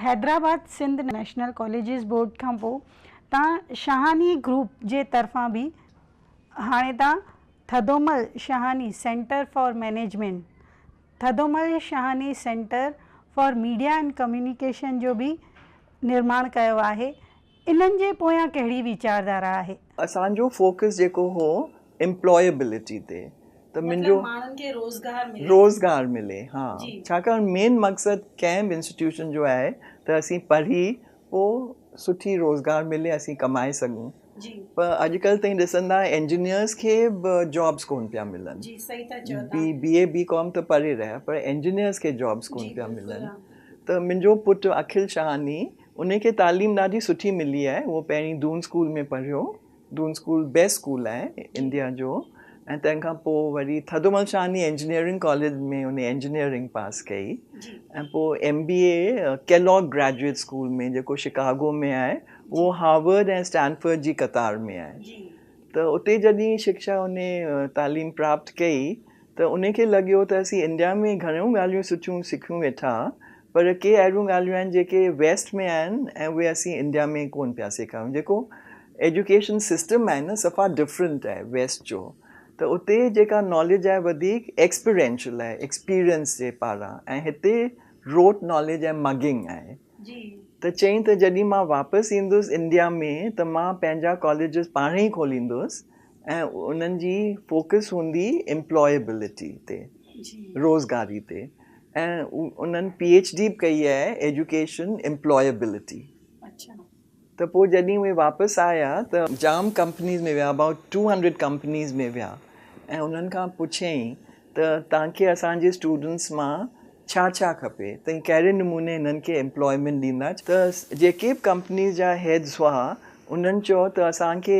Hyderabad Sindh national colleges board खां पोइ तव्हां शाहानी ग्रुप जे तरफ़ां बि हाणे तव्हां Thadomal Shahani Centre for Management, Thadomal Shahani Centre for Media and Communication जो बि निर्माण कयो आहे। इन्हनि जे पोयां कहिड़ी वीचारधारा आहे? असांजो फोकस जेको हो एम्प्लॉयबिलिटी ते, त मुंहिंजो माण्हुनि खे रोज़गार मिले। हा, छाकाणि मेन मक़सदु कंहिं बि इंस्टीट्यूशन जो आहे त असीं पढ़ी पोइ सुठी रोज़गार मिले, असीं कमाए सघूं। पर अॼुकल्ह ताईं ॾिसंदा इंजीनियर्स खे बि जॉब्स कोन पिया मिलनि। BA BCom त परे रहिया, पर इंजीनियर्स खे जॉब्स कोन पिया मिलनि। त मुंहिंजो पुटु अखिल शाहानी, उनखे तालीम ॾाढी सुठी मिली आहे। उहो पहिरीं दून स्कूल में पढ़ियो, दून स्कूल बेस्ट स्कूल आहे इंडिया जो, ऐं तंहिंखां पोइ वरी थदोमल शाहानी इंजीनियरिंग कॉलेज में उन इंजीनियरिंग पास कई, ऐं पोइ MBA केलॉग ग्रेजुएट स्कूल में जेको शिकागो में आहे, उहो हार्वर्ड ऐं स्टैनफर्ड जी कतार में आहे। त उते जॾहिं शिक्षा उन तालीम प्राप्त कई त उनखे लॻियो त असीं इंडिया में घणियूं ॻाल्हियूं सुठियूं सिखियूं वेठा, पर के अहिड़ियूं ॻाल्हियूं आहिनि जेके वेस्ट में आहिनि ऐं उहे असीं इंडिया में कोन पिया सेखारियूं। जेको एजुकेशन सिस्टम आहे न, सफ़ा डिफरेंट आहे वेस्ट जो। त उते जेका नॉलेज आहे वधीक एक्सपीरियंशियल आहे, एक्सपीरियंस जे पारां, ऐं हिते रोट नॉलेज ऐं मगिंग आहे। त चईं त जॾहिं मां वापसि ईंदुसि इंडिया में त मां पंहिंजा कॉलेजिस पाण ई खोलींदुसि, ऐं उन्हनि जी फोकस हूंदी एम्प्लॉयबिलिटी ते, रोज़गारी ते। ऐं उन्हनि PhD बि कई आहे एजुकेशन एम्प्लॉयबिलिटी। त पोइ जॾहिं उहे वापसि आया त जाम कंपनीज़ में विया, अबाउट 200 कंपनीज़ में विया, ऐं उन्हनि खां पुछियईं त तव्हांखे असांजे स्टूडेंट्स मां छा छा खपे, त कहिड़े नमूने हिननि खे एम्प्लॉयमेंट ॾींदा। त जेके बि कंपनीज़ जा हेड्स हुआ उन्हनि चयो त असांखे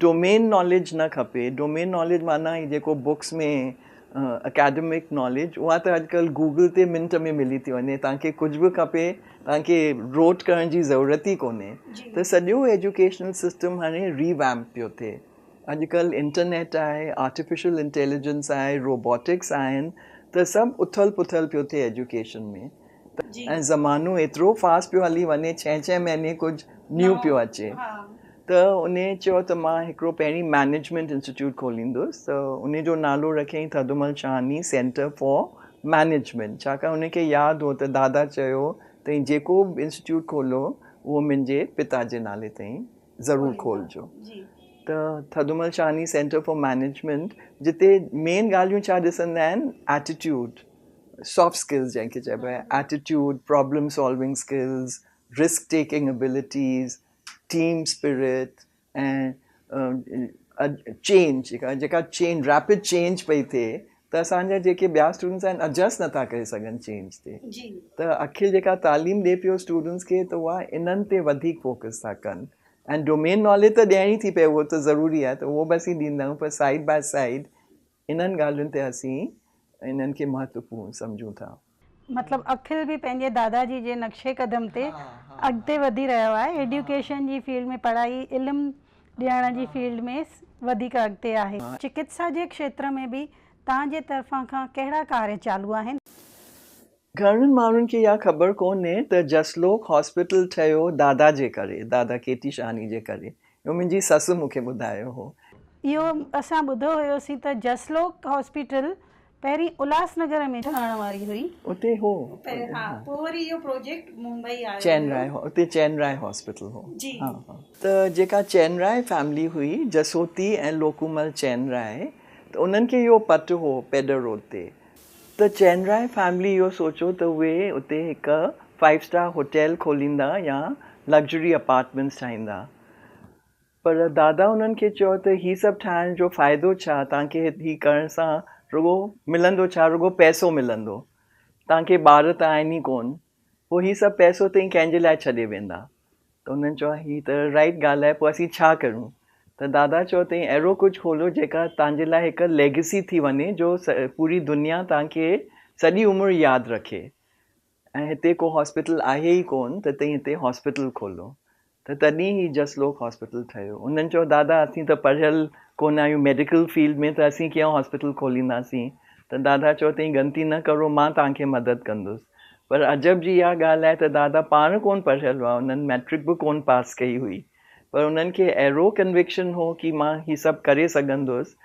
डोमेन नॉलेज न खपे। डोमेन नॉलेज माना जेको बुक्स में अकेडमिक नॉलेज, उहा त अॼुकल्ह गूगल ते मिंट में मिली थी वञे। तव्हांखे कुझु बि खपे, तव्हांखे रोट करण जी ज़रूरत ई कोन्हे। त सॼो एजुकेशनल सिस्टम हाणे रीवैम्प पियो थिए। अॼुकल्ह इंटरनेट आहे, आर्टिफिशियल इंटेलिजेंस आहे, रोबोटिक्स आहिनि, त सभु उथल पुथल पियो थिए एजुकेशन में। ऐं ज़मानो एतिरो फास्ट पियो हली वञे, 6 महीने कुझु न्यू पियो अचे। त उन चयो त मां हिकिड़ो पहिरीं मैनेजमेंट इंस्टीट्यूट खोलींदुसि। त उन जो नालो रखियईं Thadomal Shahani Centre for management, छाकाणि उनखे यादि हो त दादा चयो त जेको बि इंस्टीट्यूट खोलो उहो मुंहिंजे पिता जे नाले ताईं ज़रूरु खोलिजो। त Thadomal Shahani Centre for management, जिते मेन ॻाल्हियूं छा ॾिसंदा आहिनि, एटीट्यूड, सॉफ्ट स्किल्स जंहिंखे चइबो आहे, attitude, problem solving skills, risk taking abilities, team spirit, ऐं चेंज, जेका चेंज, रैपिड चेंज पई थिए, त असांजा जेके ॿिया स्टूडेंट्स आहिनि एडजस्ट नथा करे सघनि चेंज ते। त अखिल जेका तालीम ॾिए पियो स्टूडेंट्स खे, त उहा इन्हनि ते वधीक फोकस था कनि। ऐं डोमेन नॉलेज त ॾियणी थी पए, उहो त ज़रूरी आहे, त उहो बि असीं ॾींदा आहियूं, पर साइड बाय साइड इन्हनि ॻाल्हियुनि ते असीं इन्हनि खे महत्वपूर्ण सम्झूं था। मतिलबु अखिल बि पंहिंजे दादाजी जे नक्शे कदम ते अॻिते वधी रहियो आहे। एड्यूकेशन जी फील्ड में, पढ़ाई इल्मु ॾियण जी फील्ड में वधीक अॻिते आहे। चिकित्सा जे क्षेत्र में बि तव्हांजे तरफ़ां खां कहिड़ा कार्य चालू आहिनि? घणनि माण्हुनि खे इहा ख़बर कोन्हे त जसलोक हॉस्पिटल ठहियो दादा जे करे, दादा केटी शाहानी जे करे। इहो मुंहिंजी ससु मूंखे ॿुधायो हो। इहो असां ॿुधो हुयोसीं त जसलोक हॉस्पिटल पहिरीं उल्हासनगर में ठहण वारी हुई। उते हो, पोइ वरी इहो प्रोजेक्ट मुंबई आयो, चैनराय, उते चैनराय हॉस्पिटल हो। त जेका चैनराय फैमिली हुई, जसोती ऐं लोकूमल चैनराय, त उन्हनि खे इहो पतो हो पेडर रोड ते। त चैनराय फैमिली इहो सोचियो त उहे उते हिकु 5 स्टार होटल खोलींदा या लग्जरी अपार्टमेंट्स ठाहींदा। पर दादा उन्हनि खे चयो त हीअ सभु ठाहिण जो फ़ाइदो छा, तव्हांखे हीअ करण सां रुगो मिलंदो छा, रुगो पैसो मिलंदो, तव्हांखे ॿार त आहिनि ई कोन, पोइ हीअ सभु पैसो ताईं कंहिंजे लाइ छॾे वेंदा। त उन्हनि चयो हीअ त राइट ॻाल्हि आहे, पोइ असीं छा करूं। त दादा चयो अथईं अहिड़ो कुझु खोलो जेका तव्हांजे लाइ हिकु लेगेसी थी वञे, जो पूरी दुनिया तव्हांखे सॼी उमिरि यादि रखे। ऐं हिते को हॉस्पिटल आहे ई कोन, त तव्हां हिते हॉस्पिटल खोलो। त तॾहिं ही जसलोक हॉस्पिटल ठहियो। उन्हनि चयो दादा असीं त पढ़ियल कोन आहियूं मेडिकल फील्ड में, त असीं कीअं हॉस्पिटल खोलींदासीं। त दादा चयो अथईं ग़लती न करो, मां तव्हांखे मदद कंदुसि। पर अजब जी इहा ॻाल्हि आहे त दादा पाण कोन पढ़ियल हुआ, उन्हनि मैट्रिक बि कोन पास कई हुई, पर उन्हनि खे अहिड़ो कन्विक्शन हो कि मां हीअ सभु करे सघंदुसि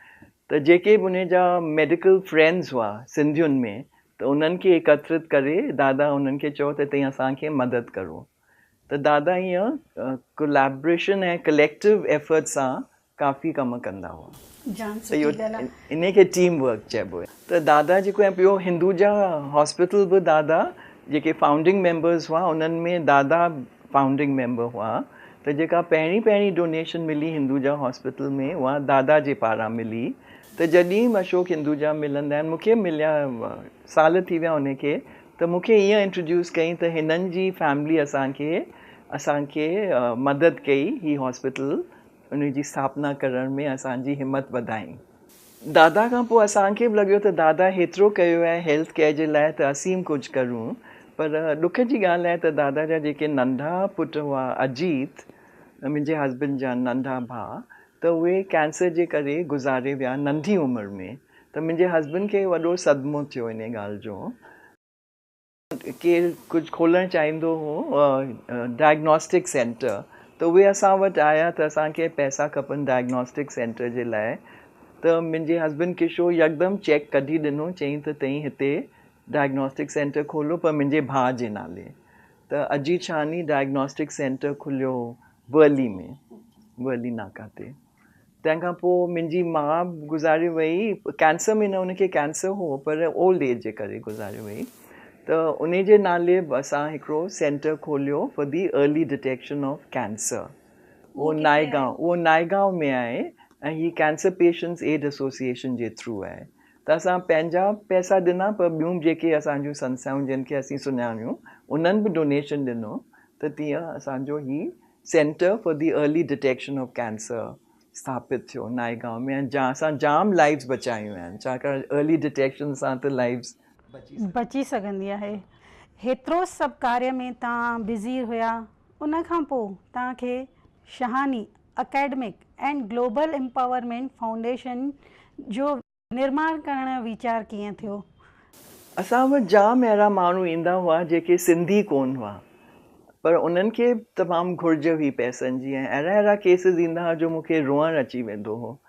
त जेके बि उन जा मेडिकल फ्रेंड्स हुआ सिंधियुनि में, त उन्हनि खे एकत्रित करे दादा उन्हनि खे चयो त तव्हां असांखे मदद करो। त दादा हीअं कोलैबोरेशन ऐं कलेक्टिव एफर्ट सां काफ़ी कम कंदा हुआ। त इहो इन खे टीम वर्क चइबो आहे। त दादा जेको आहे ॿियो हिंदुजा हॉस्पिटल बि दादा जेके फाउंडिंग मेंबर्स हुआ उन्हनि में दादा फाउंडिंग मेंबर हुआ। त जेका पहिरीं डोनेशन मिली हिंदुजा हॉस्पिटल में उहा दादा जे पारां मिली। त जॾहिं अशोक हिंदुजा मिलंदा आहिनि, मूंखे मिलिया साल थी विया उनखे, त मूंखे ईअं इंट्रोड्यूस कई त हिननि जी फैमिली असांखे मदद कई ही हॉस्पिटल उन जी स्थापना करण में, असांजी हिमत वधाई। दादा खां पोइ असांखे बि लॻियो त दादा हेतिरो कयो आहे हेल्थ केयर जे लाइ, त असीं कुझु करूं। पर ॾुख जी ॻाल्हि आहे त दादा जा जेके नंढा पुट हुआ अजीत, मुंहिंजे हस्बैंड जा नंढा भाउ, त उहे कैंसर जे करे गुज़ारे विया नंढी उमिरि में। त मुंहिंजे हस्बैंड खे वॾो सदमो थियो इन ॻाल्हि जो। केरु कुझु खोलणु चाहींदो हो डायग्नोस्टिक सेंटर, त उहे असां वटि आया त असांखे पैसा खपनि डायग्नोस्टिक सेंटर जे लाइ। त मुंहिंजे हस्बैंड किशोर यकदमि चेक कढी ॾिनो, चयईं त तव्हीं हिते डायग्नोस्टिक सेंटर खोलो, पर मुंहिंजे भाउ जे नाले। त अजीत शाहनी डायग्नोस्टिक सेंटर खुलियो वर्ली में, वर्ली नाका ते। तंहिंखां पोइ मुंहिंजी माउ गुज़ारे वई, कैंसर में न, उनखे कैंसर हो पर ओल्ड एज जे करे गुज़ारे वई। त उन जे नाले असां हिकिड़ो सेंटर खोलियो for the early detection of cancer. उहो नायगांव में आहे ऐं हीअ कैंसर पेशेंट्स एड एसोसिएशन जे थ्रू आहे। त असां पंहिंजा पैसा ॾिना, पर ॿियूं जेके असांजूं संस्थाऊं जिन खे असीं सुञाणियूं उन्हनि बि डोनेशन ॾिनो। त तीअं असांजो ही centre for the early detection of cancer स्थापित थियो नायगांव में, ऐं असां जाम लाइव्स बचायूं आहिनि, छाकाणि अर्ली डिटेक्शन सां त लाइव्स बची सघंदी आहे। हेतिरो सभु कार्य में तव्हां बिज़ी हुया, उन खां पोइ तव्हांखे Sawhney academic and global empowerment foundation जो निर्माण करण जो वीचार कीअं थियो? असां वटि जाम अहिड़ा माण्हू ईंदा हुआ जेके सिंधी कोन हुआ, पर उन्हनि खे तमामु घुर्ज हुई पैसनि जी, ऐं अहिड़ा केसिस ईंदा हुआ जो मूंखे रोअणु अची वेंदो हो।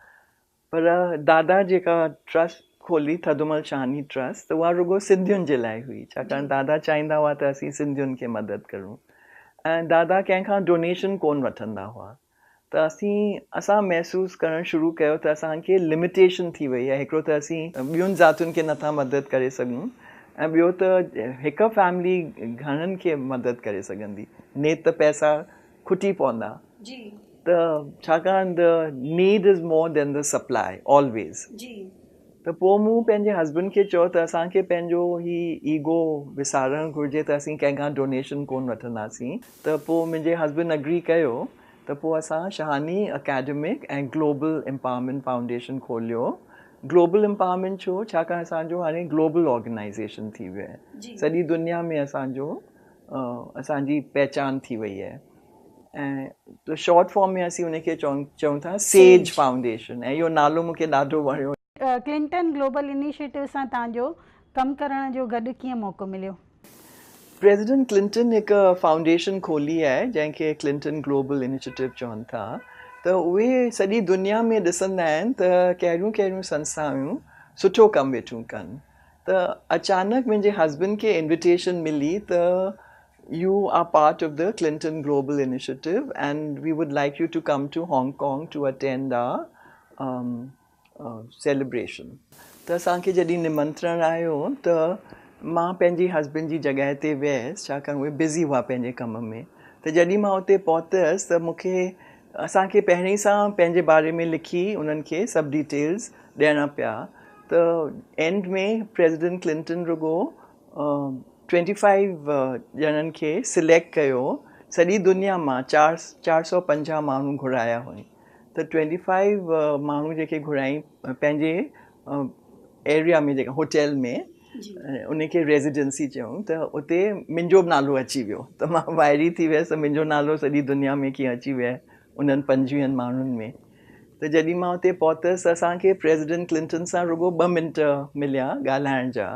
पर दादा जेका ट्रस्ट खोली थदोमल शाहनी ट्रस्ट, त उहा रुगो सिंधियुनि जे लाइ हुई, छाकाणि दादा चाहींदा हुआ त असीं सिंधियुनि खे मदद करूं। ऐं दादा कंहिंखां डोनेशन कोन वठंदा हुआ। त असां महसूसु करणु शुरू कयो त असांखे लिमिटेशन थी वई आहे। हिकिड़ो त असीं ॿियुनि ज़ातियुनि खे नथा मदद करे सघूं, ऐं ॿियो त हिकु फैमिली घणनि खे मदद करे सघंदी, ने त पैसा खुटी पवंदा। त छाकाणि the need is more than the supply always. त पोइ मूं पंहिंजे हस्बैंड खे चयो त असांखे पंहिंजो ही ईगो विसारणु घुरिजे, त असीं कंहिंखां डोनेशन कोन वठंदासीं। त पोइ मुंहिंजे हस्बैंड अग्री कयो। त पोइ असां शहानी अकेडमिक ऐं ग्लोबल एम्पावरमेंट फाउंडेशन खोलियो। ग्लोबल एम्पावरमेंट छो? छाकाणि असांजो हाणे ग्लोबल ऑर्गेनाइज़ेशन थी वियो आहे, सॼी दुनिया में असांजी पहचान थी वई आहे। ऐं त शॉर्ट फॉर्म में असीं उनखे चऊं था सेज फाउंडेशन, ऐं इहो नालो मूंखे ॾाढो वणियो। क्लिंटन ग्लोबल इनिशिएटिव सां तव्हांजो कमु करण जो गॾु कीअं मौक़ो मिलियो? प्रेसिडेंट क्लिंटन हिकु फाउंडेशन खोली आहे जंहिंखे क्लिंटन ग्लोबल इनिशिएटिव चवनि था। त उहे सॼी दुनिया में ॾिसंदा आहिनि त कहिड़ियूं कहिड़ियूं संस्थाऊं सुठो कमु वेठियूं कनि। त अचानक मुंहिंजे हस्बैंड खे इन्विटेशन मिली त you are part of the Clinton Global Initiative and we would like you to come to Hong Kong to attend our celebration. त असांखे जॾहिं निमंत्रण आयो त मां पंहिंजी हस्बैंड जी जॻह ते वियसि, छाकाणि उहे बिज़ी हुआ पंहिंजे कम में। त जॾहिं मां हुते पहुतसि त असांखे पहिरीं सां पंहिंजे बारे में लिखी उन्हनि खे सभु डिटेल्स ॾियणा पिया। त एंड में प्रेसिडेंट क्लिंटन रुगो 25 ॼणनि खे सिलेक्ट कयो, सॼी दुनिया मां 450 माण्हू घुराया हुई। त 25 माण्हू जेके घुराई पंहिंजे एरिया में, जेका होटल में, उनखे रेजिडेंसी चयूं। त उते मुंहिंजो बि नालो अची वियो, त मां वाइरी थी वियसि त मुंहिंजो नालो सॼी दुनिया में कीअं अची वियो आहे उन्हनि 25 माण्हुनि में। त जॾहिं मां हुते पहुतसि, असांखे प्रेसिडेंट क्लिंटन सां रुगो 2 मिंट मिलिया ॻाल्हाइण जा।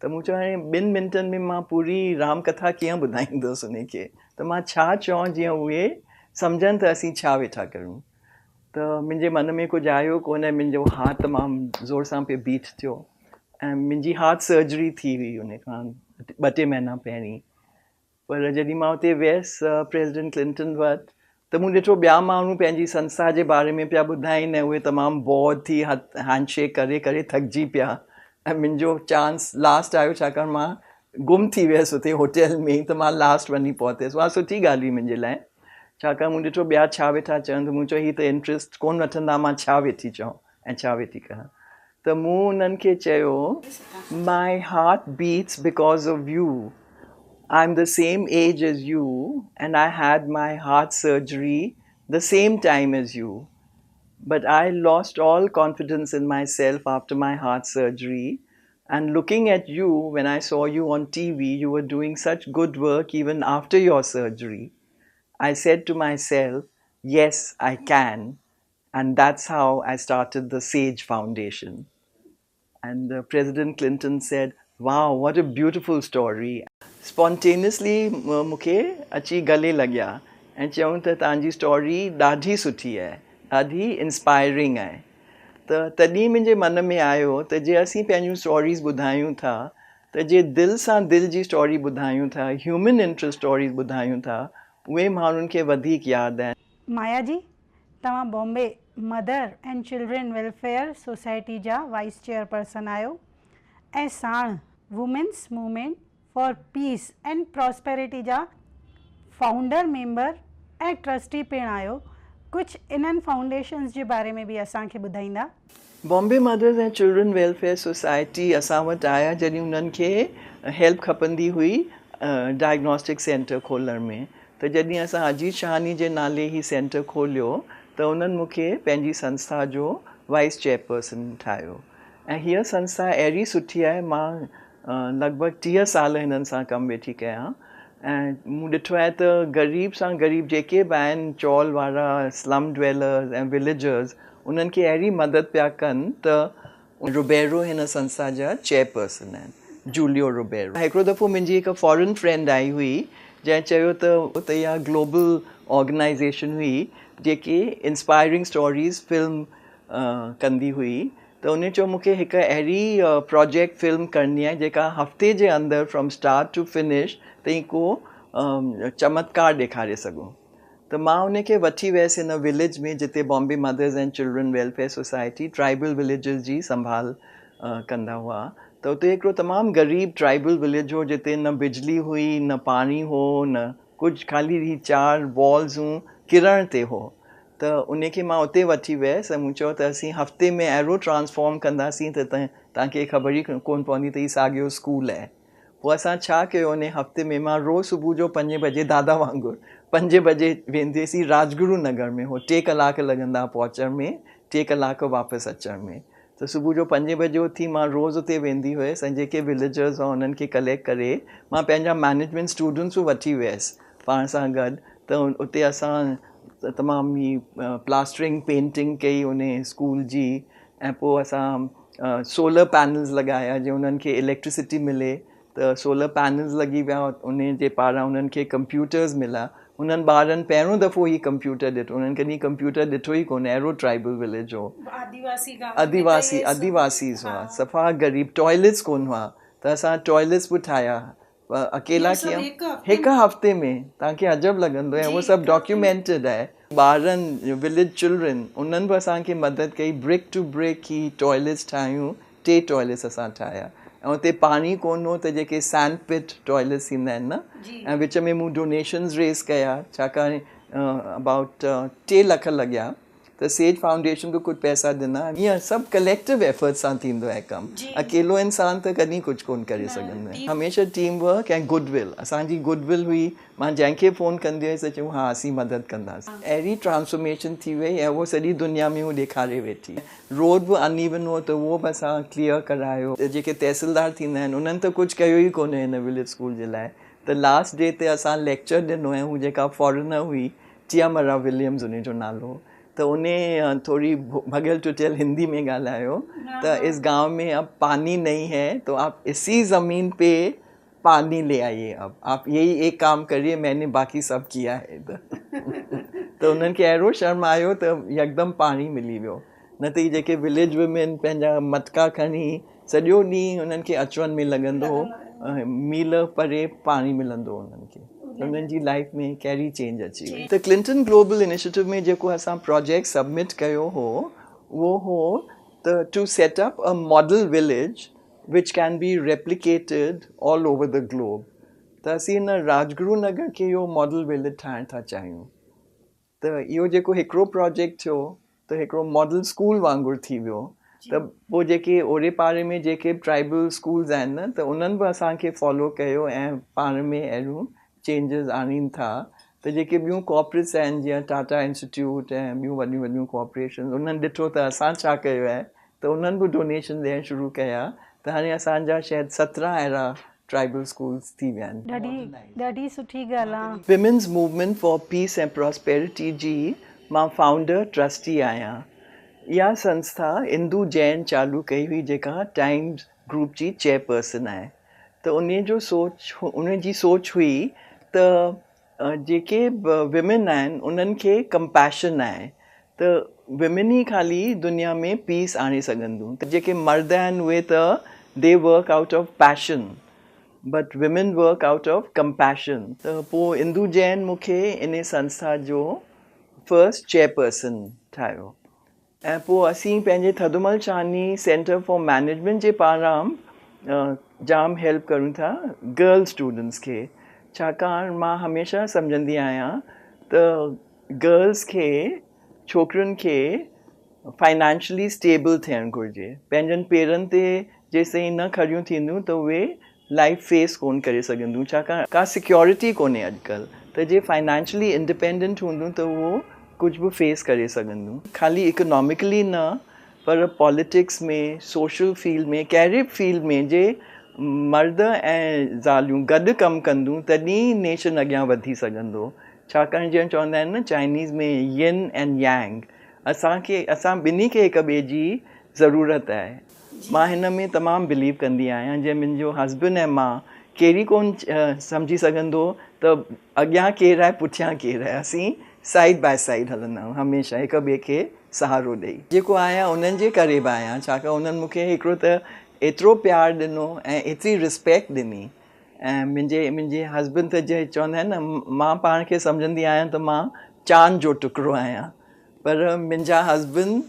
त मूं चयो हाणे 2 मिंटनि में मां पूरी राम कथा कीअं ॿुधाईंदुसि उनखे, त मां छा चवां जीअं उहे सम्झनि त असीं छा वेठा करूं। त मुंहिंजे मन में कुझु आयो कोन, मुंहिंजो हार्ट तमामु ज़ोर सां पियो बीट थियो ऐं मुंहिंजी हार्ट सर्जरी थी हुई उन खां 2-3 महीना पहिरीं। पर जॾहिं मां उते वियसि प्रेसिडेंट क्लिंटन वटि, त मूं ॾिठो ॿिया माण्हू पंहिंजी संस्था जे बारे में पिया ॿुधाइनि ऐं उहे तमामु बोर थी हैंडशेक करे करे थकिजी पिया, ऐं मुंहिंजो चांस लास्ट आयो छाकाणि मां गुम थी वियसि उते होटल में, त मां लास्ट वञी पहुतसि। उहा सुठी ॻाल्हि हुई मुंहिंजे लाइ, छाकाणि मूं ॾिठो ॿिया छा वेठा चवनि, त मूं चयो हीअ त इंट्रस्ट कोन वठंदा, मां छा वेठी चवां ऐं छा वेठी कयां। त मूं उन्हनि खे चयो, my heart beats because of you, I'm the same age as you and I had my heart surgery the same time as you. But I lost all confidence in myself after my heart surgery. And looking at you, when I saw you on TV, you were doing such good work even after your surgery. I said to myself, yes, I can. And that's how I started the SAGE Foundation. And President Clinton said, wow, what a beautiful story. Spontaneously मूंखे अची गले लॻिया ऐं चयूं त तव्हांजी story ॾाढी सुठी आहे, ॾाढी इंस्पायरिंग आहे। त तॾहिं मुंहिंजे मन में आयो त जे असीं पंहिंजूं स्टोरीज़ ॿुधायूं था, त जे दिलि सां दिलि जी स्टोरी ॿुधायूं था, ह्यूमन इंट्रस्ट स्टोरीज़ ॿुधायूं था, उहे माण्हुनि खे वधीक यादि आहिनि। माया जी, तव्हां Bombay mother and children welfare society जा वाइस चेयरपर्सन आहियो ऐं साण women's movement for peace and prosperity जा फाउंडर मेंबर ऐं ट्रस्टी पिणु आहियो। कुझु इन्हनि फाउंडेशन्स जे बारे में बि असांखे ॿुधाईंदा? Bombay Mothers and children welfare society असां वटि आया जॾहिं उन्हनि खे हेल्प खपंदी हुई डायग्नोस्टिक सेंटर खोलण में। त जॾहिं असां अजीत शाहानी जे नाले ही सेंटर खोलियो त उन्हनि मूंखे पंहिंजी संस्था जो वाइस चेयरपर्सन ठाहियो। ऐं हीअ संस्था अहिड़ी सुठी आहे, मां लॻभॻि 30 साल हिननि सां कमु वेठी कयां ऐं मूं ॾिठो आहे त ग़रीब सां ग़रीब जेके बि आहिनि, चौल वारा, स्लम ड्वेलर्स ऐं विलेजर्स, उन्हनि खे अहिड़ी मदद पिया कनि त रुबेरो हिन संस्था जा चेयरपर्सन आहिनि, जूलियो रुबेरो। हिकिड़ो दफ़ो मुंहिंजी हिकु फॉरेन फ्रेंड आई हुई जंहिं चयो त इहा ग्लोबल ऑर्गेनाइज़ेशन हुई जेकी इंस्पायरिंग स्टोरीज़ फिल्म कंदी हुई। त उन चयो मूंखे हिकु अहिड़ी प्रोजेक्ट फिल्म करणी आहे जेका हफ़्ते जे अंदरि फ्रॉम स्टार्ट टू फिनिश ताईं को चमत्कार ॾेखारे सघूं। त मां उनखे वठी वियसि हिन विलेज में जिते Bombay Mothers and children welfare Society tribal villages जी संभाल कंदा हुआ। त उते हिकिड़ो तमामु ग़रीब ट्राइबल विलेज हो जिते न बिजली हुई, न पाणी हो, न कुझु, ख़ाली ही 4 वॉल्स हूं, किरण ते हो। त उनखे मां उते वठी वियसि ऐं मूं चयो त असीं हफ़्ते में अहिड़ो ट्रांसफॉर्म कंदासीं त तव्हांखे ख़बर ई कोन पवंदी त हीउ साॻियो स्कूल आहे। पोइ असां छा कयो, उन हफ़्ते में मां रोज़ सुबुह जो 5 बजे दादा वांगुरु 5 बजे वेंदी हुअसि राजगुरु नगर में, हो 3 कलाक लॻंदा पहुचण में, 3 कलाक वापसि अचण में। त सुबुह जो 5 बजे उथी मां रोज़ उते वेंदी हुअसि ऐं जेके विलेजर्स हुआ उन्हनि खे कलेक्ट करे मां पंहिंजा मैनेजमेंट स्टूडेंट्स वठी वियसि पाण सां गॾु। त उते असां तमामु ही प्लास्टरिंग पेंटिंग कई उन स्कूल जी, ऐं पोइ असां सोलर पैनल्स लॻाया जीअं उन्हनि खे इलेक्ट्रिसिटी मिले। त सोलर पैनल्स लॻी विया, उन जे पारां उन्हनि खे कंप्यूटर्स मिला। उन्हनि ॿारनि पहिरियों दफ़ो ही कंप्यूटर ॾिठो, उन्हनि कॾहिं कंप्यूटर ॾिठो ई कोन्हे, अहिड़ो ट्राइबल विलेज हो, आदिवासीज़ हुआ, सफ़ा ग़रीब, टॉयलेट्स कोन हुआ। त असां टॉयलेट्स बि ठाहिया अकेला कीअं, हिकु हफ़्ते में, तव्हांखे अजब लॻंदो ऐं उहो सभु डॉक्यूमेंटेड आहे। ॿारनि विलेज चिल्ड्रन उन्हनि बि असांखे मदद कई, ब्रिक टू ब्रिक ही टॉयलेट्स ठाहियूं, 3 टॉयलेट्स असां ठाहिया। ऐं उते पाणी कोन हो त जेके सैंड पिट टॉयलेट्स ईंदा आहिनि न, ऐं विच में मूं डोनेशन्स रेज़ कया, छाकाणि अबाउट 3 लख लॻिया। त सेज फाउंडेशन बि कुझु पैसा ॾिना। ईअं सभु कलेक्टिव एफर्ट सां थींदो आहे कमु, अकेलो इंसान त कॾहिं कुझु कोन करे सघंदो आहे। हमेशह टीम वर्क ऐं गुडविल, असांजी गुडविल हुई। मां जंहिंखे फ़ोन कंदी हुयसि त चयूं हा असीं मदद कंदासीं। अहिड़ी ट्रांसफॉर्मेशन थी वई ऐं उहो सॼी दुनिया में उहो ॾेखारे वेठी। रोड बि अनइवन हो त उहो बि असां क्लियर करायो। जेके तहसीलदार थींदा आहिनि उन्हनि त कुझु कयो ई कोन्हे हिन विलेज स्कूल जे लाइ। त लास्ट डे ते असां लेक्चर ॾिनो ऐं हू जेका फॉरेनर हुई, टियामरा विलियम्स उन जो नालो, तो उन्हें थोड़ी भगल टुटियल हिंदी में ॻाल्हायो तो इस गांव में अब पानी नहीं है तो आप इसी ज़मीन पे पानी ले आइए, अब आप यही एक काम करिए, मैंने बाकी सब किया है। तो उन्हनि खे अहिड़ो शर्म आयो तो यकदम पानी मिली वियो, न त जेके विलेज वुमेन पंहिंजा मटका खणी सॼो ॾींहुं उन्हनि खे अचवञ में लॻंदो हो, मील परे पानी मिलंदो हो उन्हनि खे, उन्हनि जी लाइफ में कहिड़ी चेंज अची वई। त क्लिंटन ग्लोबल इनिशिएटिव में जेको असां प्रोजेक्ट सबमिट कयो हो उहो हो त to set up a model village which can be replicated all over the globe. त असीं हिन राजगुरु नगर खे इहो मॉडल विलेज ठाहिण था चाहियूं। त इहो जेको हिकिड़ो प्रोजेक्ट थियो त हिकिड़ो मॉडल स्कूल वांगुरु थी वियो। त पोइ जेके ओड़े पाड़े में जेके ट्राइबल स्कूल्स आहिनि न त उन्हनि बि असांखे फॉलो कयो ऐं पाण में अहिड़ियूं चेंजिस आणीनि था। त जेके ॿियूं कॉर्पोरेट्स आहिनि जीअं टाटा इंस्टीट्यूट ऐं ॿियूं वॾियूं वॾियूं कॉर्पोरेशन, उन्हनि ॾिठो त असां छा कयो आहे त उन्हनि बि डोनेशन ॾियणु शुरू कया। त हाणे असांजा शायदि 17 अहिड़ा ट्राइबल स्कूल्स थी विया आहिनि। ॾाढी सुठी ॻाल्हि आहे। विमेन्स मूवमेंट फॉर पीस ऐं प्रॉस्पेरिटी जी मां फाउंडर ट्रस्टी आहियां। इहा संस्था इंदू जैन चालू कई हुई जेका टाइम्स ग्रुप जी चेयरपर्सन आहे। त उन जी सोच हुई त जेके विमेन आहिनि उन्हनि खे कंपैशन आहे, त विमेन ई ख़ाली दुनिया में पीस आणे सघंदियूं। त जेके मर्द आहिनि उहे त they work out of passion, but women work out of compassion. त पोइ इंदू जैन मूंखे इन संस्था जो फर्स्ट चेयरपर्सन ठाहियो ऐं पोइ असीं पंहिंजे थदुमल शाहनी सेंटर फॉर मैनेजमेंट जे पारां जाम हेल्प करूं था गर्ल स्टूडेंट्स खे, छाकाणि मां हमेशह सम्झंदी आहियां त गर्ल्स खे, छोकिरियुनि खे फाइनेंशियली स्टेबल थियणु घुरिजे। पंहिंजनि पेरनि ते जेसिताईं न खड़ियूं थींदियूं त उहे लाइफ फेस कोन करे सघंदियूं, छाकाणि का सिक्योरिटी कोन्हे अॼुकल्ह। त जे फाइनेंशियली इंडिपेंडेंट हूंदियूं त उहो कुझु बि फेस करे सघंदियूं। ख़ाली इकोनॉमिकली न पर पॉलिटिक्स में, सोशल फील्ड में, कहिड़े बि फील्ड में जे मर्द ऐं ज़ालियूं गॾु कमु कंदियूं तॾहिं नेशन अॻियां वधी सघंदो। छाकाणि जीअं चवंदा आहिनि न चाइनीज़ में यिन एंड यांग, असां ॿिन्ही खे हिक ॿिए जी ज़रूरत आहे। मां हिन में तमामु बिलीव कंदी आहियां। जीअं मुंहिंजो हस्बैंड ऐं मां केरी कोन सम्झी सघंदो त अॻियां केरु आहे पुठियां केरु आहे, असीं साइड बाय साइड हलंदा आहियूं हमेशह हिक ॿिए खे सहारो ॾेई। जेको आहियां उन्हनि जे करे बि आहियां, छाकाणि उन्हनि मूंखे हिकिड़ो त एतिरो प्यारु ॾिनो ऐं एतिरी रिस्पेक्ट ॾिनी। ऐं मुंहिंजे हस्बैंड त जे चवंदा आहिनि न, मां पाण खे सम्झंदी आहियां त मां चांद जो टुकड़ो आहियां, पर मुंहिंजा हस्बैंड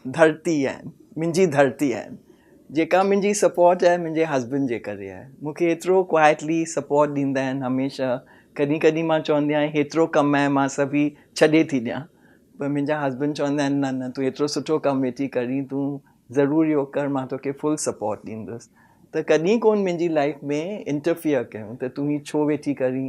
धरती आहिनि, मुंहिंजी धरती आहिनि। जेका मुंहिंजी सपोर्ट आहे मुंहिंजे हस्बैंड जे करे आहे। मूंखे एतिरो क्वाइटली सपोर्ट ॾींदा आहिनि हमेशह। कॾहिं कॾहिं मां चवंदी आहियां हेतिरो कमु आहे मां सभई छॾे थी ॾियां, पर मुंहिंजा हस्बैंड चवंदा आहिनि न न तूं एतिरो सुठो कमु वेठी करी, तूं ज़रूरु इहो कर, मां तोखे फुल सपोर्ट ॾींदुसि। त कॾहिं कोन मुंहिंजी लाइफ में इंटरफियर कयूं त तूं ही छो वेठी करी।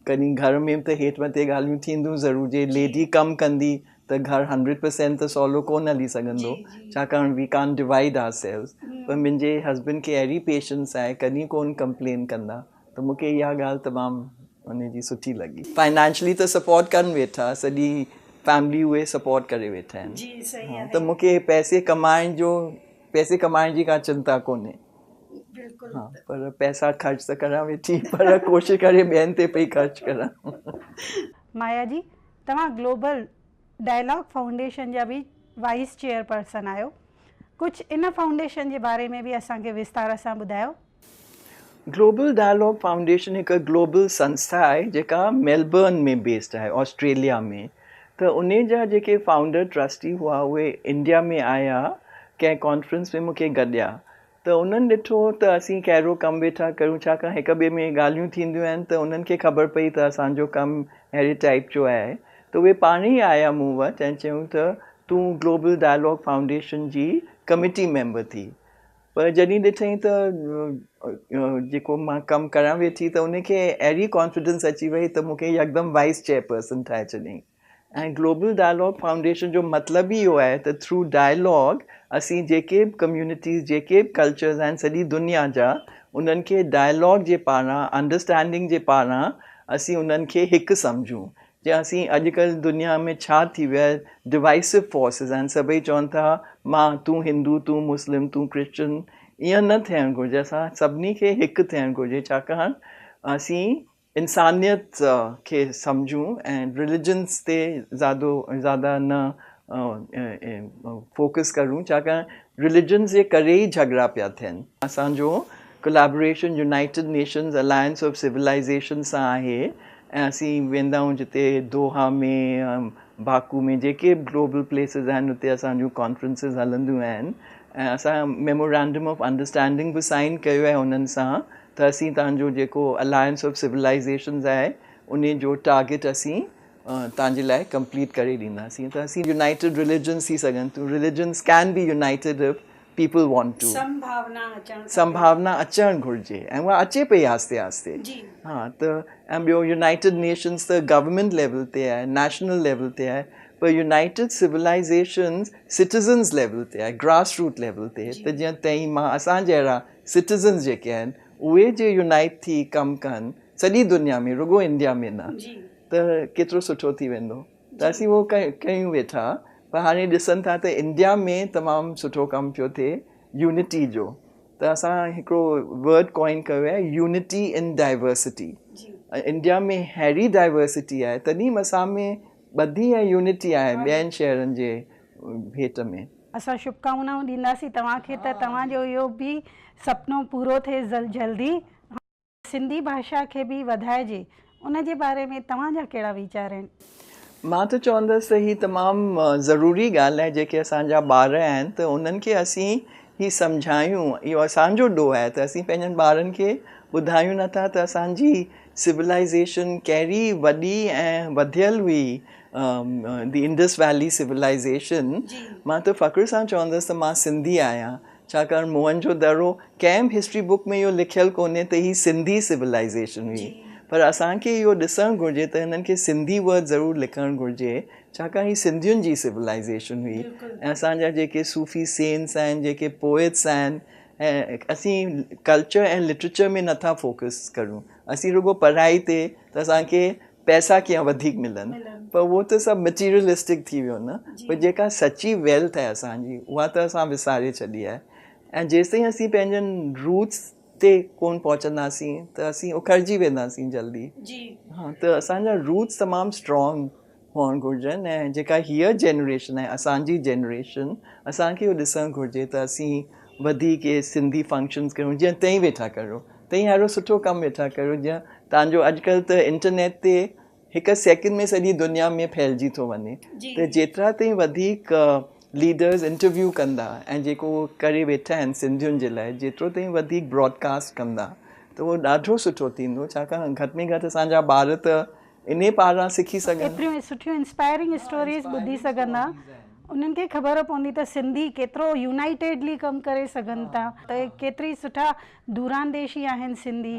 कॾहिं घर में त हेठि मथे ॻाल्हियूं थींदियूं ज़रूरु, जे लेडी कमु कंदी त घर 100% त सवलो कोन हली सघंदो, छाकाणि वी कान डिवाइड आवर सेल्व्स। पर मुंहिंजे हस्बैंड खे अहिड़ी पेशेंस आहे, कॾहिं कोन कंप्लेन कंदा। त मूंखे इहा ॻाल्हि तमामु उनजी सुठी लॻी। फाइनेंशियली त सपोर्ट कनि वेठा, सॼी फैमिली उहे सपोर्ट करे वेठा आहिनि। त मूंखे पैसे कमाइण जी का चिंता कोन्हे। हाँ, पर पैसा ख़र्च त करां वेठी, पर कोशिशि करे ॿियनि ते पई ख़र्च करां। माया जी, तव्हां ग्लोबल डायलॉग फाउंडेशन जा बि वाइस चेयरपर्सन आहियो। कुझु इन फाउंडेशन जे बारे में बि असांखे विस्तार सां ॿुधायो। ग्लोबल डायलॉग फाउंडेशन हिकु ग्लोबल संस्था आहे जेका मेलबर्न में बेस्ड आहे, ऑस्ट्रेलिया में। त उन जा जेके फाउंडर ट्रस्टी हुआ उहे इंडिया में आया, कंहिं कॉन्फ्रेंस में मूंखे गॾिया। त उन्हनि ॾिठो त असीं कहिड़ो कमु वेठा कयूं, छाकाणि हिक ॿिए में ॻाल्हियूं थींदियूं आहिनि, त उन्हनि खे ख़बर पई त असांजो कमु अहिड़े टाइप जो आहे। त उहे पाण ई आया मूं वटि ऐं चयूं त तूं ग्लोबल डायलॉग फाउंडेशन जी कमिटी मेंबर थी। पर जॾहिं ॾिठईं त जेको मां कमु करां वेठी त उनखे अहिड़ी कॉन्फिडेंस अची वई त मूंखे यकदमि वाइस चेयरपर्सन ठाहे चयईं। ऐं ग्लोबल डायलॉग फाउंडेशन जो मतिलबु ई इहो आहे त थ्रू डायलॉग असीं जेके बि कम्यूनिटीज़, जेके बि कल्चर्स आहिनि सॼी दुनिया जा, उन्हनि खे डायलॉग जे पारां, अंडरस्टैंडिंग जे पारां असीं उन्हनि खे हिकु सम्झूं। जीअं असीं अॼुकल्ह दुनिया में छा थी वियो आहे, डिवाइसिव फोर्सिस आहिनि, सभई चवनि था मां तूं हिंदू तूं मुस्लिम तूं क्रिश्चन, ईअं न थियणु घुरिजे, असां सभिनी खे हिकु थियणु घुरिजे, छाकाणि असीं इंसानियत खे सम्झूं ऐं रिलिजन्स ते ज़्यादा न फोकस करूं, छाकाणि रिलिजन्स जे करे ई झगड़ा पिया थियनि। असांजो collaboration United Nations Alliance of Civilization सां आहे ऐं असीं वेंदा आहियूं जिते दोहा में बाकू में जेके ग्लोबल प्लेसिस आहिनि उते असांजूं कॉन्फ्रेंसिस हलंदियूं आहिनि ऐं असां मेमोरेंडम ऑफ अंडरस्टैंडिंग बि साइन कयो आहे उन्हनि सां त असीं तव्हांजो जेको अलायंस ऑफ सिविलाइजेशन्स आहे उन जो टारगेट असीं तव्हांजे लाइ कंप्लीट करे ॾींदासीं। त असीं यूनाइटेड रिलिजन्स थी सघनि थियूं, religions can be united if people want to, संभावना अचणु घुरिजे ऐं उहा अचे पई आस्ते आस्ते। हा, त ऐं ॿियो यूनाइटेड नेशंस त गवर्नमेंट लेवल ते आहे, नेशनल लेवल ते आहे, पर यूनाइटेड सिविलाइजेशन्स सिटीज़न्स लेवल ते आहे, ग्रास रूट लेवल ते। त जीअं तई मां असां जहिड़ा सिटीज़न्स जेके आहिनि उहे जे यूनाइट थी कमु कनि सॼी दुनिया में, रुगो इंडिया में न, त केतिरो सुठो थी वेंदो। त असीं उहो कयूं वेठा, पर हाणे ॾिसनि था त इंडिया में तमामु सुठो कमु पियो थिए यूनिटी जो, त असां हिकिड़ो वर्ड कॉइन कयो आहे यूनिटी इन डाइवर्सिटी। इंडिया में अहिड़ी डाइवर्सिटी आहे तॾहिं असां में ॿधी ऐं यूनिटी आहे ॿियनि शहरनि जे भेट में। असां शुभकामनाऊं ॾींदासीं तव्हांखे त तव्हांजो इहो बि सुपिनो पूरो थिए जल्दी, सिंधी भाषा खे बि वधाइजे, उन जे बारे में तव्हांजा कहिड़ा वीचार आहिनि? मां त चवंदसि त हीअ तमामु ज़रूरी ॻाल्हि आहे, जेके असांजा ॿार आहिनि त उन्हनि खे असीं ही सम्झायूं, इहो असांजो ॾोह आहे त असीं पंहिंजनि ॿारनि खे ॿुधायूं नथा त असांजी सिविलाइजेशन कहिड़ी वॾी ऐं वधियल हुई, द इंडस वैली सिविलाइजेशन। मां त फ़ख्र सां चवंदसि त मां सिंधी आहियां, छाकाणि मोहन दड़ो कंहिं बि हिस्ट्री बुक में इहो लिखियलु कोन्हे त हीअ सिंधी सिविलाइजेशन हुई, पर असांखे इहो ॾिसणु घुरिजे त हिननि खे सिंधी वर्ड ज़रूरु लिखणु घुरिजे, छाकाणि हीअ सिंधियुनि जी सिविलाइजेशन हुई। ऐं असांजा जेके सूफ़ी सेंट्स आहिनि, जेके पोइट्स आहिनि, ऐं असीं कल्चर ऐं लिटरेचर में नथा फोकस करूं, असीं रुगो पढ़ाई ते त असांखे पैसा कीअं वधीक मिलनि, पर उहो त सभु मटीरियलिस्टिक थी वियो न, पर जेका सची वेल्थ आहे असांजी उहा त असां विसारे छॾी आहे। ऐं जेसिताईं असीं पंहिंजनि रूट्स ते कोन पहुचंदासीं त असीं उखड़जी वेंदासीं जल्दी। हा, त असांजा रूट्स तमामु स्ट्रॉन्ग हुअणु घुरिजनि ऐं जेका हीअ जनरेशन आहे असांजी जनरेशन, असांखे इहो ॾिसणु घुरिजे त असीं वधीक सिंधी फंक्शन्स कयूं, जीअं तव्हीं वेठा करो, तव्हीं ॾाढो सुठो कमु वेठा कयो, जीअं तव्हांजो अॼुकल्ह त इंटरनेट ते हिकु सेकेंड में सॼी दुनिया में फैलिजी थो वञे, त जेतिरा ताईं वधीक लीडर्स इंटरव्यू कंदा ऐं जेको करे वेठा आहिनि सिंधियुनि जे लाइ, जेतिरो ताईं वधीक ब्रॉडकास्ट कंदा त उहो ॾाढो सुठो थींदो, छाकाणि घटि में घटि असांजा ॿार त इन पारां सिखी सघनि, एतिरियूं सुठियूं इंस्पायरिंग स्टोरीज़ ॿुधी सघंदा, उन्हनि खे ख़बर पवंदी त सिंधी केतिरो यूनाइटेडली कमु करे सघनि था, त केतिरी सुठा दूरांदेशी आहिनि सिंधी,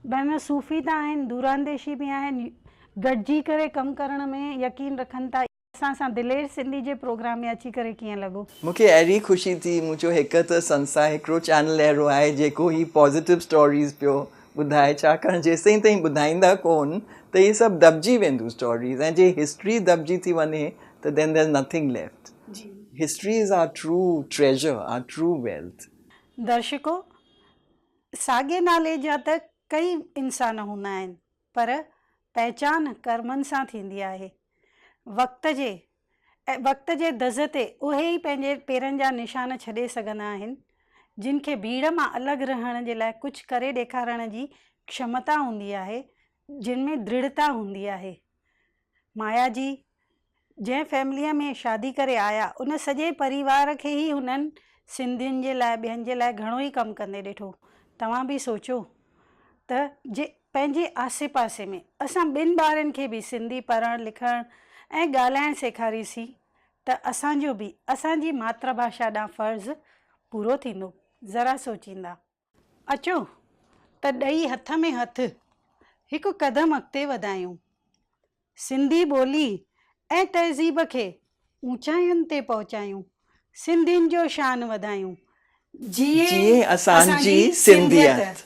भई सूफ़ी त आहिनि, दूरांदेशी बि आहिनि, गॾिजी करे कमु करण में यकीन रखनि था। असां सां दिलेर सिंधी जे प्रोग्राम में अची करे कीअं लॻो? मूंखे अहिड़ी ख़ुशी थी, मुंहिंजो हिकु त संस्था हिकिड़ो चैनल अहिड़ो आहे जेको ही पॉज़िटिव स्टोरीज़ पियो ॿुधाए, छाकाणि जेसिताईं ताईं ॿुधाईंदा कोन त इहे सभु दॿिजी वेंदियूं स्टोरीज़, ऐं जे हिस्ट्री दॿिजी थी वञे त then there is nothing left. History is our true treasure, our true wealth. दर्शको, साॻे नाले जा त कई इंसान हूंदा आहिनि, पर पहचान कर्मनि सां थींदी आहे। वक़्त जे दज़ ते उहे ई पंहिंजे पेरनि जा निशान छॾे सघंदा आहिनि, जिन खे भीड़ मां अलॻि रहण जे लाइ कुझु करे ॾेखारण जी क्षमता हूंदी आहे, जिन में दृढ़ता हूंदी आहे। माया जी जंहिं फैमिलीअ में शादी करे आया, उन सॼे परिवार खे ई हुननि सिंधियुनि जे लाइ, ॿियनि जे लाइ घणो ई कमु कंदे ॾिठो। तव्हां बि सोचो त जे पंहिंजे आसे पासे में असां ॿिनि ॿारनि खे बि सिंधी पढ़णु लिखणु ऐं ॻाल्हाइणु सेखारीसीं त असांजो बि असांजी मातृभाषा ॾांहुं फ़र्ज़ु पूरो थींदो। ज़रा सोचींदा। अचो त ॾेई हथ में हथ हिकु क़दम अॻिते वधायूं, सिंधी ॿोली ऐं तहज़ीब खे ऊचाइयुनि ते पहुचायूं, सिंधियुनि जो शान वधायूं। जीए असांजी सिंधियत।